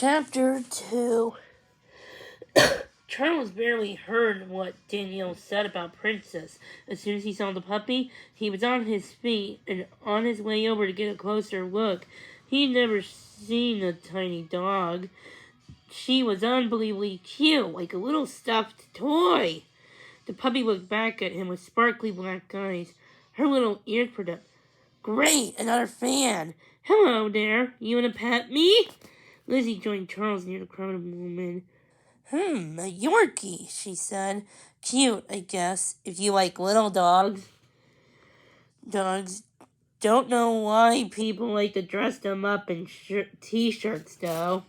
Chapter 2. Charles barely heard what Danielle said about Princess. As soon as he saw the puppy, he was on his feet and on his way over to get a closer look. He'd never seen a tiny dog. She was unbelievably cute, like a little stuffed toy. The puppy looked back at him with sparkly black eyes. Her little ears perked up. Great, another fan. Hello there. You want to pet me? Lizzie joined Charles near the crowd of women. A Yorkie, she said. Cute, I guess, if you like little dogs. Dogs don't know why people like to dress them up in t-shirts, though.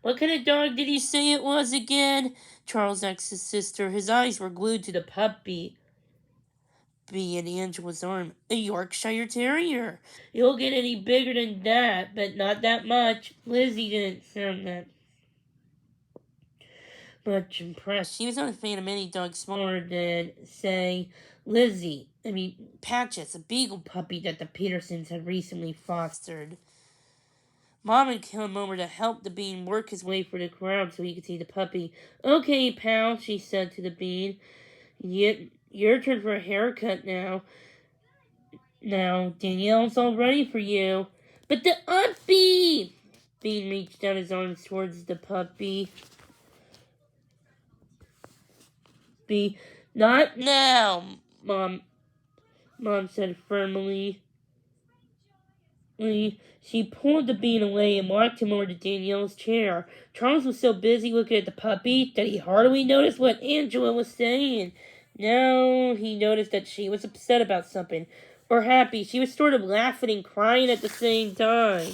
What kind of dog did you say it was again? Charles asked his sister. His eyes were glued to the puppy in Angela's arm. A Yorkshire Terrier. You'll get any bigger than that, but not that much. Lizzie didn't sound that much impressed. She was not a fan of any dog smaller than, say, Patches, a beagle puppy that the Petersons had recently fostered. Mom had come over to help the bean work his way through the crowd so he could see the puppy. Okay, pal, she said to the bean. Your turn for a haircut now. Now, Danielle's all ready for you. But the puppy! Bean reached out his arms towards the puppy. Not now, Mom said firmly. She pulled the bean away and walked him over to Danielle's chair. Charles was so busy looking at the puppy that he hardly noticed what Angela was saying. Now he noticed that she was upset about something, or happy. She was sort of laughing and crying at the same time.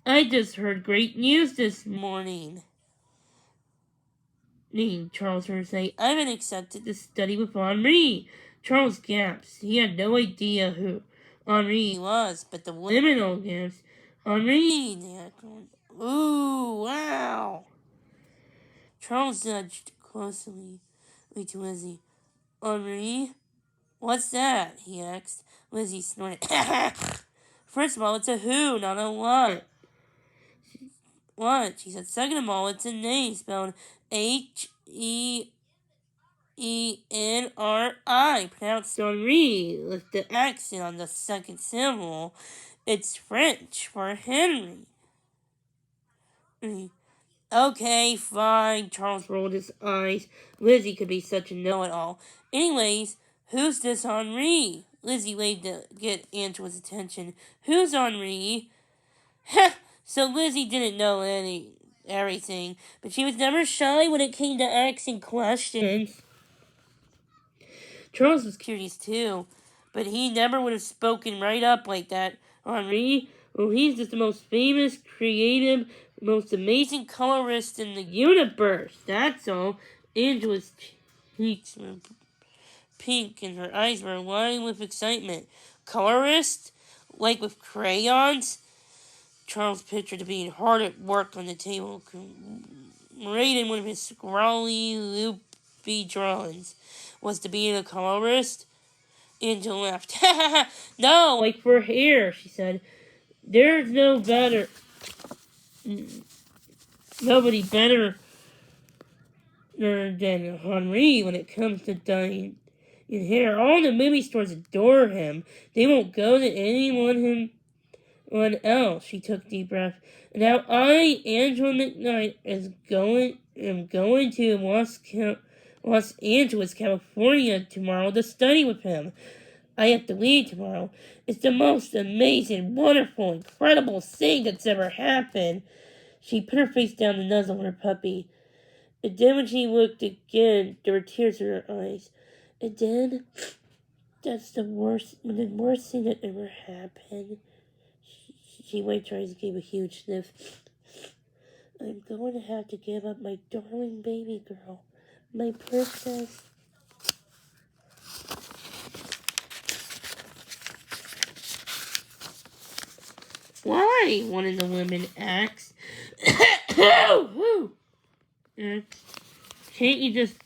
I just heard great news this morning, Charles heard her say. I've been accepted to study with Henri. Charles gasped. He had no idea who Henri was, but the women all gasped. Henri! Ooh, wow! Charles nudged closely to Lizzie. Henri? What's that? He asked. Lizzie snorted. First of all, it's a who, not a what. What? She said. Second of all, it's a name spelled Henri, pronounced Henri, with the accent on the second syllable. It's French for Henry. Okay, fine, Charles rolled his eyes. Lizzie could be such a know-it-all. Anyways, who's this Henri? Lizzie waved to get Angela's attention. Who's Henri? So Lizzie didn't know everything, but she was never shy when it came to asking questions. Charles was curious too, but he never would have spoken right up like that. Henri? Well, he's just the most famous, creative, most amazing colorist in the universe. That's all. Angela's cheeks were pink and her eyes were aligned with excitement. Colorist? Like with crayons? Charles pictured him being hard at work on the table, creating one of his scrawly, loopy drawings. Was to be a colorist? Angela laughed. No, like for hair, she said. There's nobody better than Henri when it comes to dyeing in hair. All the movie stores adore him. They won't go to anyone else. She took a deep breath. Now I, Angela McKnight, am going to Los Angeles, California tomorrow to study with him. I have to leave tomorrow. It's the most amazing, wonderful, incredible thing that's ever happened. She put her face down to nuzzle her puppy. And then when she looked again, there were tears in her eyes. And then, that's the worst thing that ever happened. She wiped her eyes and gave a huge sniff. I'm going to have to give up my darling baby girl, my princess. Why? One of the women asked. Can't you just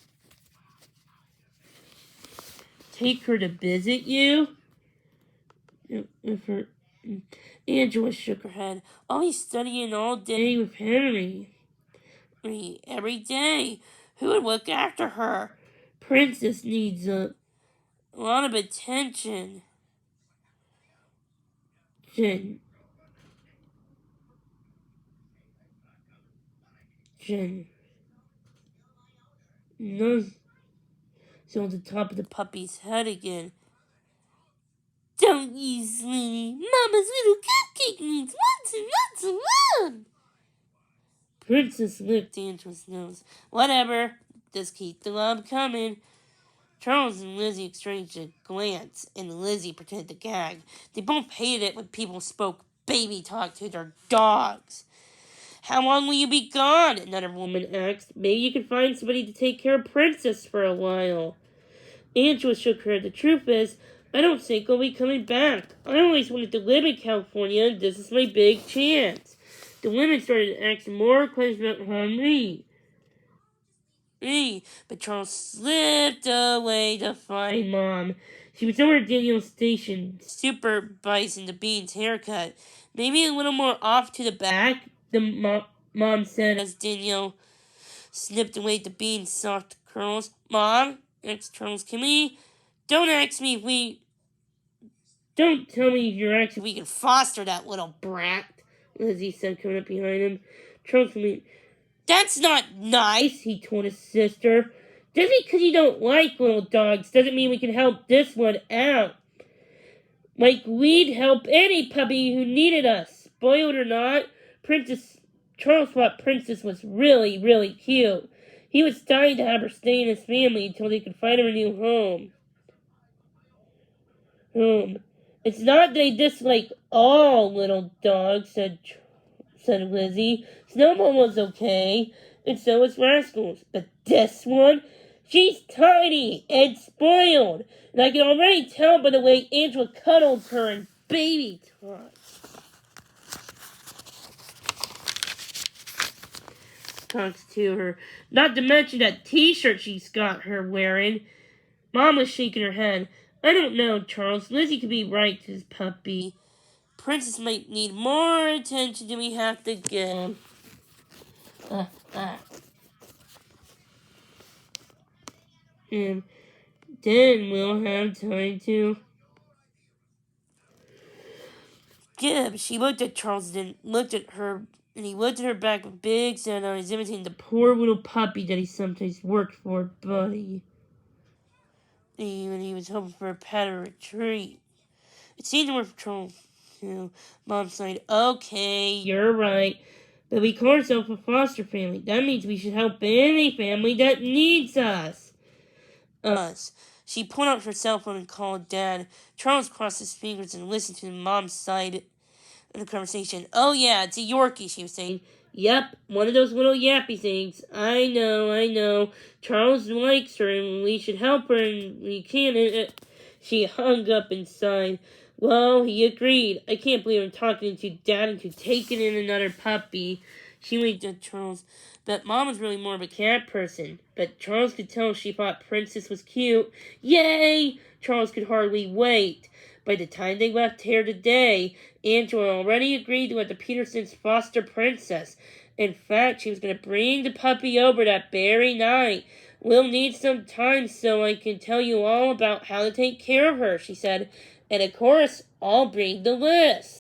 take her to visit you? Angela shook her head. I'll be studying all day with Henry. Every day. Who would look after her? Princess needs a lot of attention. Jen. No. So on the top of the puppy's head again. Don't you, sweetie. Mama's little cupcake needs lots and lots of love. Princess licked Angela's nose. Whatever. Just keep the love coming. Charles and Lizzie exchanged a glance, and Lizzie pretended to gag. They both hated it when people spoke baby talk to their dogs. How long will you be gone? Another woman asked. Maybe you could find somebody to take care of Princess for a while. Angela shook her head. The truth is, I don't think I'll be coming back. I always wanted to live in California, and this is my big chance. The women started asking more questions about Henry. But Charles slipped away to find Mom. She was over at Daniel's station, supervising the Bean's haircut. Maybe a little more off to the back, the mom said as Daniel snipped away the Bean's soft curls. Mom, asked Charles, don't ask me if we... Don't tell me you're actually... We can foster that little brat, Lizzie said, coming up behind him. Charles, that's not nice, he told his sister. Just because you don't like little dogs doesn't mean we can help this one out. Like we'd help any puppy who needed us. Spoiled or not, Charles thought Princess was really, really cute. He was dying to have her stay in his family until they could find her a new home. It's not they dislike all little dogs, said Lizzie. Snowball was okay, and so was Rascals. But this one, she's tiny and spoiled. And I can already tell by the way Angela cuddled her in baby talks to her. Not to mention that t-shirt she's got her wearing. Mom was shaking her head. I don't know, Charles. Lizzie could be right to this puppy. Princess might need more attention than we have to give. And then we'll have time to... Gib, she looked at Charles, then looked at her, and he looked at her back with big sad eyes, imitating the poor little puppy that he sometimes worked for, Buddy. When he was hoping for a pet or a treat. It seemed to work for Charles, too. Mom sighed, okay, you're right. But we call ourselves a foster family. That means we should help any family that needs us. She pulled out her cell phone and called Dad. Charles crossed his fingers and listened to Mom's side of the conversation. Oh yeah, it's a Yorkie, she was saying. Yep, one of those little yappy things. I know. Charles likes her and we should help her and we can. She hung up and sighed. Well, he agreed. I can't believe I'm talking to Dad into taking in another puppy. She winked at Charles. But Mom was really more of a cat person. But Charles could tell she thought Princess was cute. Yay! Charles could hardly wait. By the time they left here today, Angela already agreed to let the Petersons foster Princess. In fact, she was going to bring the puppy over that very night. We'll need some time so I can tell you all about how to take care of her, she said. And of course, I'll bring the list.